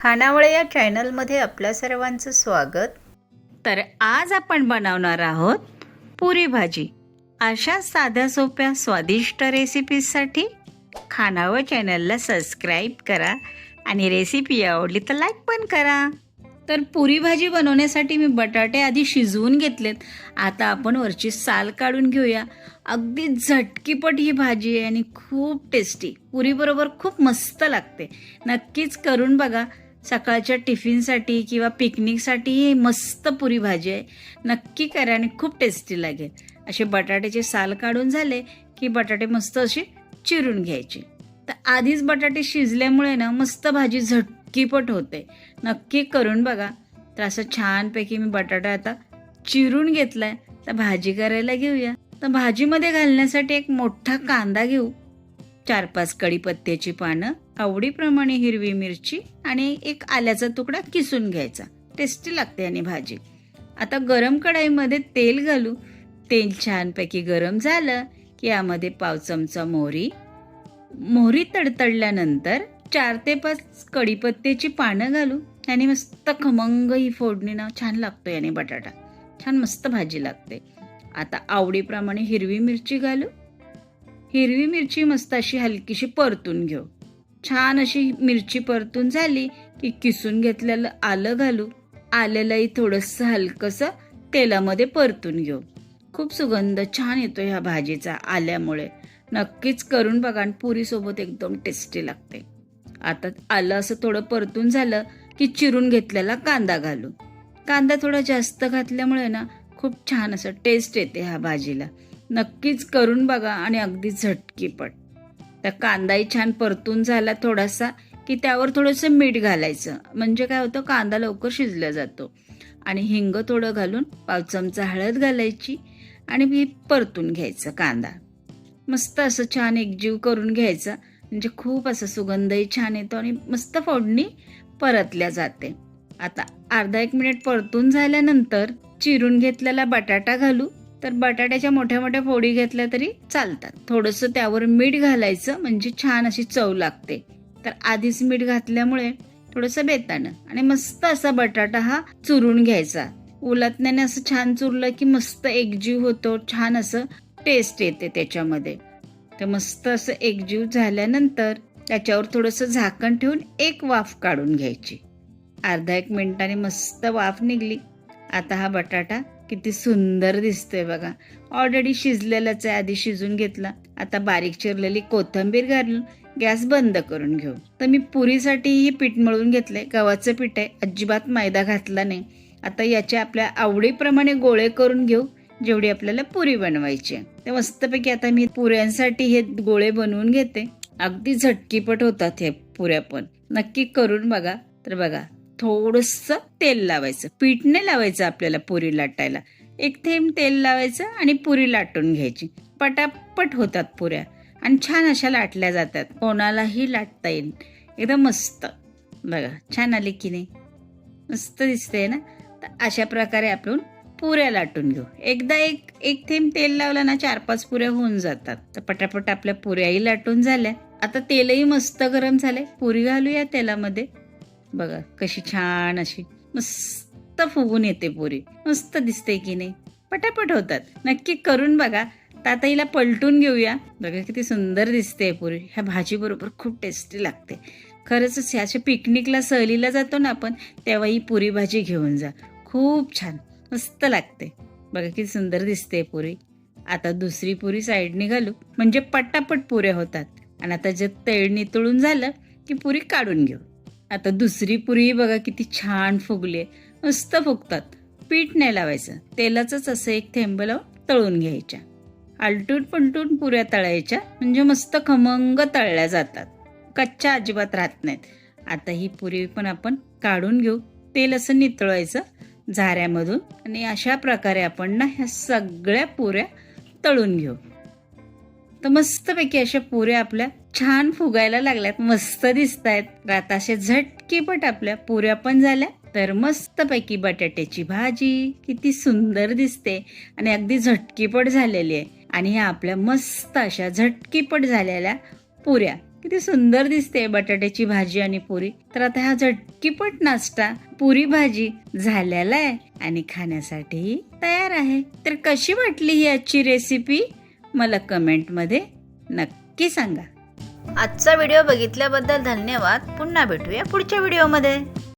खानावळ या चॅनलमध्ये आपल्या सर्वांचं स्वागत. तर आज आपण बनवणार आहोत पुरी भाजी. अशा साध्या सोप्या स्वादिष्ट रेसिपीजसाठी खानावळ चॅनलला सबस्क्राईब करा आणि रेसिपी आवडली तर लाईक पण करा. तर पुरी भाजी बनवण्यासाठी मी बटाटे आधी शिजवून घेतलेत. आता आपण वरची साल काढून घेऊया. अगदी झटकीपट ही भाजी आहे आणि खूप टेस्टी, पुरीबरोबर खूप मस्त लागते. नक्कीच करून बघा. सकाळच्या टिफिनसाठी किंवा पिकनिकसाठी ही मस्त पुरी भाजी आहे. नक्की करा आणि खूप टेस्टी लागेल. असे बटाट्याचे साल काढून झाले की बटाटे मस्त असे चिरून घ्यायचे. तर आधीच बटाटे शिजल्यामुळे ना मस्त भाजी झटकीपट होते. नक्की करून बघा. तर असं छानपैकी मी बटाटा आता चिरून घेतलाय. तर भाजी करायला घेऊया. तर भाजीमध्ये घालण्यासाठी एक मोठा कांदा घेऊ, 4-5 कढीपत्त्याची पानं, आवडीप्रमाणे हिरवी मिरची आणि एक आल्याचा तुकडा किसून घ्यायचा. टेस्टी लागते आणि भाजी. आता गरम कढईमध्ये तेल घालू. तेल छानपैकी गरम झालं की यामध्ये पाव चमचा मोहरी तडतडल्यानंतर 4 ते 5 कढीपत्त्याची पानं घालू आणि मस्त खमंग ही फोडणी ना छान लागतो. याने बटाटा छान मस्त भाजी लागते. आता आवडीप्रमाणे हिरवी मिरची घालू. हिरवी मिरची मस्त अशी हलकीशी परतून घेऊ. छान अशी मिरची परतून झाली की किसून घेतलेलं आलं घालू. आल्यालाही थोडंसं हलकंसं तेलामध्ये परतून घेऊ. खूप सुगंध छान येतो ह्या भाजीचा आल्यामुळे. नक्कीच करून बघा आणि पुरीसोबत एकदम टेस्टी लागते. आता आलं असं थोडं परतून झालं की चिरून घेतलेला कांदा घालू. कांदा थोडा जास्त घातल्यामुळे ना खूप छान असं टेस्ट येते ह्या भाजीला. नक्कीच करून बघा आणि अगदी झटकीपट. त्या कांदाही छान परतून झाला थोडासा की त्यावर थोडंसं मीठ घालायचं. म्हणजे काय होतं, कांदा लवकर शिजला जातो. आणि हिंग थोडं घालून 5 चमचा हळद घालायची आणि मी परतून घ्यायचं कांदा. मस्त असं छान एकजीव करून घ्यायचा. म्हणजे खूप असं सुगंधही छान येतो आणि मस्त फोडणी परतल्या जाते. आता अर्धा 1 मिनिट परतून झाल्यानंतर चिरून घेतलेला बटाटा घालू. तर बटाट्याच्या मोठ्या मोठ्या फोडी घेतल्या तरी चालतात. थोडंसं त्यावर मीठ घालायचं म्हणजे छान अशी चव लागते. तर आधीच मीठ घातल्यामुळे थोडंसं बेतानं आणि मस्त असा बटाटा हा चुरून घ्यायचा. उलटण्याने असं छान चुरलं की मस्त एकजीव होतो. छान असं टेस्ट येते त्याच्यामध्ये. तर मस्त असं एकजीव झाल्यानंतर त्याच्यावर थोडंसं झाकण ठेवून एक वाफ काढून घ्यायची. अर्धा 1 मिनिटाने मस्त वाफ निघली. आता हा बटाटा किती सुंदर दिसतोय बघा. ऑलरेडी शिजलेलाच आहे, आधी शिजून घेतला. आता बारीक चिरलेली कोथिंबीर घालून गॅस बंद करून घेऊ. तर मी पुरीसाठी ही पीठ मळून घेतलंय. गव्हाचं पीठ आहे, अजिबात मैदा घातला नाही. आता याचे आपल्या आवडीप्रमाणे गोळे करून घेऊ, जेवढी आपल्याला पुरी बनवायची आहे. तर मस्तपैकी आता मी पुऱ्यांसाठी हे गोळे बनवून घेते. अगदी झटकीपट होतात हे पुऱ्या पण. नक्की करून बघा. तर बघा, थोडंसं तेल लावायचं. पीठ नाही लावायचं आपल्याला पुरी लाटायला. 1 थेंब तेल लावायचं आणि पुरी लाटून घ्यायची. पटापट होतात पुऱ्या आणि छान अशा लाटल्या जातात. कोणालाही लाटता येईल. एकदम मस्त. बघा छान आली की नाही, मस्त दिसते ना. तर अशा प्रकारे आपण पुऱ्या लाटून घेऊ. एकदा एक थेंब तेल लावलं ना 4-5 पुऱ्या होऊन जातात. तर पटापट आपल्या पुऱ्याही लाटून झाल्या. आता तेलही मस्त गरम झाले. पुरी घालूया तेलामध्ये. बघा कशी छान अशी मस्त फुगून येते पुरी. मस्त दिसते की नाही, पटापट होतात. नक्की करून बघा. तर आता हिला पलटून घेऊया. बघा किती सुंदर दिसते पुरी. ह्या भाजी बरोबर खूप टेस्टी लागते. खरंच ह्याच्या पिकनिकला सहलीला जातो ना आपण, तेव्हा ही पुरी भाजी घेऊन जा. खूप छान मस्त लागते. बघा किती सुंदर दिसते पुरी. आता दुसरी पुरी साईडने घालू म्हणजे पटापट पुऱ्या होतात. आणि आता जे तेल नितळून झालं की पुरी काढून घेऊ. आता दुसरी पुरी बघा किती छान फुगली. मस्त फुगतात. पीठ नाही लावायचं, तेलाचंच असं 1 थेंब लावून तळून घ्यायच्या. आलटून पलटून पुऱ्या तळायच्या म्हणजे मस्त खमंग तळल्या जातात. कच्च्या अजिबात राहत नाहीत. आता ही पुरी पण आपण काढून घेऊ. तेल असं नितळायचं झाऱ्यामधून आणि अशा प्रकारे आपण ना ह्या सगळ्या पुऱ्या तळून घेऊ. तर मस्तपैकी अशा पुऱ्या आपल्या छान फुगायला लागल्यात. मस्त दिसत आहेत. आता अशा झटकीपट आपल्या पुऱ्या पण झाल्या. तर मस्तपैकी बटाट्याची भाजी किती सुंदर दिसते आणि अगदी झटकीपट झालेली आहे. आणि ह्या आपल्या मस्त अशा झटकीपट झालेल्या पुऱ्या किती सुंदर दिसते बटाट्याची भाजी आणि पुरी. तर आता हा झटकीपट नाश्ता पुरी भाजी झालेला आहे आणि खाण्यासाठी तयार आहे. तर कशी वाटली ही आजची रेसिपी मला कमेंट मध्ये नक्की सांगा. आजचा व्हिडिओ बघितल्याबद्दल धन्यवाद. पुन्हा भेटूया पुढच्या व्हिडिओमध्ये.